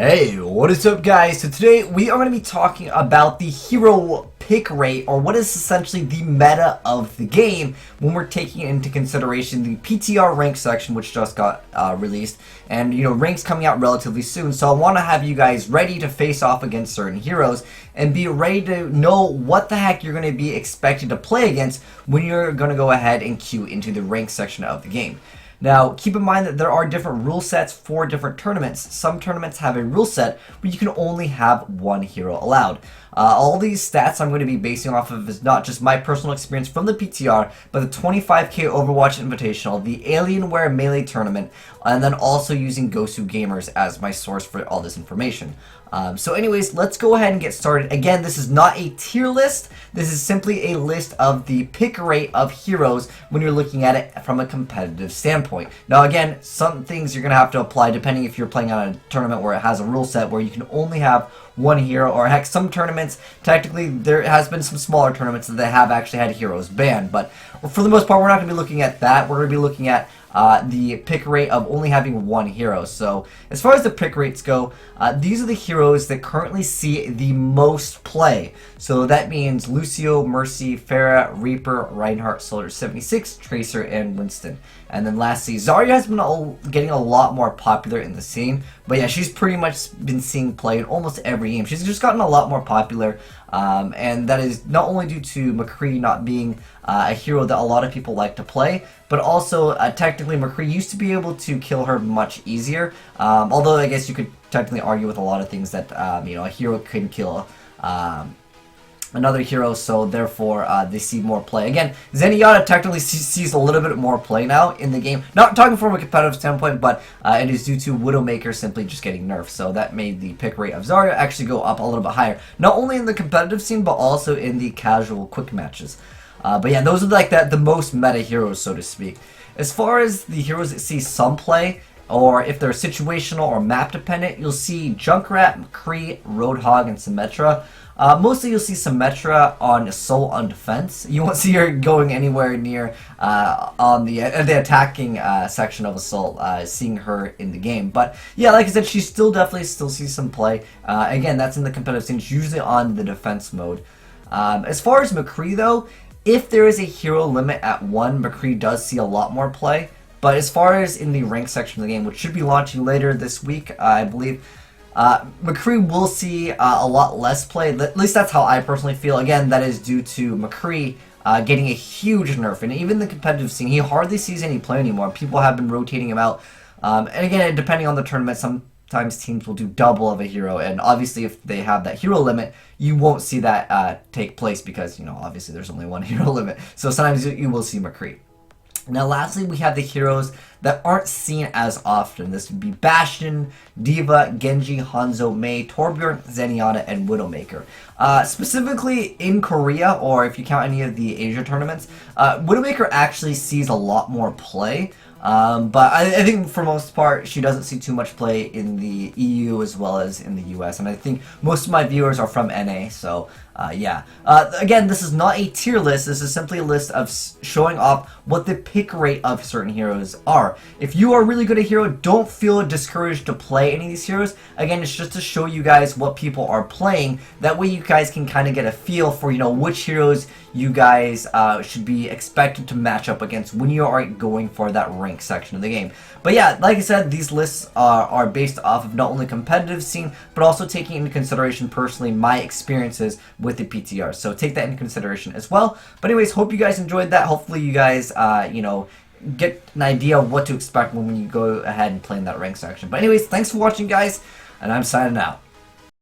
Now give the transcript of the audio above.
Hey, what is up guys? So today we are going to be talking about the hero pick rate, or what is essentially the meta of the game when we're taking into consideration the PTR rank section, which just got released, and ranks coming out relatively soon. So I want to have you guys ready to face off against certain heroes and be ready to know what the heck you're going to be expected to play against when you're going to go ahead and queue into the rank section of the game. Now, keep in mind that there are different rule sets for different tournaments. Some tournaments have a rule set where you can only have one hero allowed. All these stats I'm going to be basing off of is not just my personal experience from the PTR, but the 25k Overwatch Invitational, the Alienware Melee Tournament, and then also using Gosu Gamers as my source for all this information. So anyways, let's go ahead and get started. Again, this is not a tier list. This is simply a list of the pick rate of heroes when you're looking at it from a competitive standpoint. Now again, some things you're going to have to apply depending if you're playing on a tournament where it has a rule set where you can only have one hero, or heck, some tournaments, technically there has been some smaller tournaments that they have actually had heroes banned, but for the most part we're not going to be looking at that. We're going to be looking at the pick rate of only having one hero. So as far as the pick rates go, these are the heroes that currently see the most play. So that means Lucio, Mercy, Pharah, Reaper, Reinhardt, Soldier 76, Tracer, and Winston. And then lastly, Zarya has been getting a lot more popular in the scene. But yeah, she's pretty much been seeing play in almost every game. She's just gotten a lot more popular. And that is not only due to McCree not being a hero that a lot of people like to play, but also technically McCree used to be able to kill her much easier. Although I guess you could technically argue with a lot of things that a hero can kill another hero, so therefore they see more play. Again, Zenyatta technically sees a little bit more play now in the game. Not talking from a competitive standpoint, but it is due to Widowmaker simply just getting nerfed. So that made the pick rate of Zarya actually go up a little bit higher. Not only in the competitive scene, but also in the casual quick matches. But yeah, those are like the most meta heroes, so to speak. As far as the heroes that see some play, or if they're situational or map dependent, you'll see Junkrat, McCree, Roadhog, and Symmetra. Mostly you'll see Symmetra on Assault on Defense. You won't see her going anywhere near on the attacking section of Assault, seeing her in the game. But yeah, like I said, she definitely sees some play. Again, that's in the competitive scene. It's usually on the defense mode. As far as McCree though, if there is a hero limit at 1, McCree does see a lot more play. But as far as in the rank section of the game, which should be launching later this week, I believe, McCree will see a lot less play. At least that's how I personally feel. Again, that is due to McCree getting a huge nerf. And even the competitive scene, he hardly sees any play anymore. People have been rotating him out. And again, depending on the tournament, sometimes teams will do double of a hero. And obviously, if they have that hero limit, you won't see that take place because, obviously there's only one hero limit. So sometimes you will see McCree. Now lastly, we have the heroes that aren't seen as often. This would be Bastion, D.Va, Genji, Hanzo, Mei, Torbjorn, Zenyatta, and Widowmaker. Specifically in Korea, or if you count any of the Asia tournaments, Widowmaker actually sees a lot more play. But I think for most part, she doesn't see too much play in the EU as well as in the US. And I think most of my viewers are from NA, so yeah. Again, this is not a tier list. This is simply a list of showing off what the pick rate of certain heroes are. If you are really good at a hero, don't feel discouraged to play any of these heroes. Again, it's just to show you guys what people are playing. That way you guys can kind of get a feel for, which heroes you guys should be expected to match up against when you are going for that rank section of the game. But yeah, like I said, these lists are based off of not only competitive scene, but also taking into consideration personally my experiences with the PTR. So take that into consideration as well. But anyways, hope you guys enjoyed that. Hopefully you guys, get an idea of what to expect when you go ahead and play in that rank section. But anyways, thanks for watching, guys, and I'm signing out.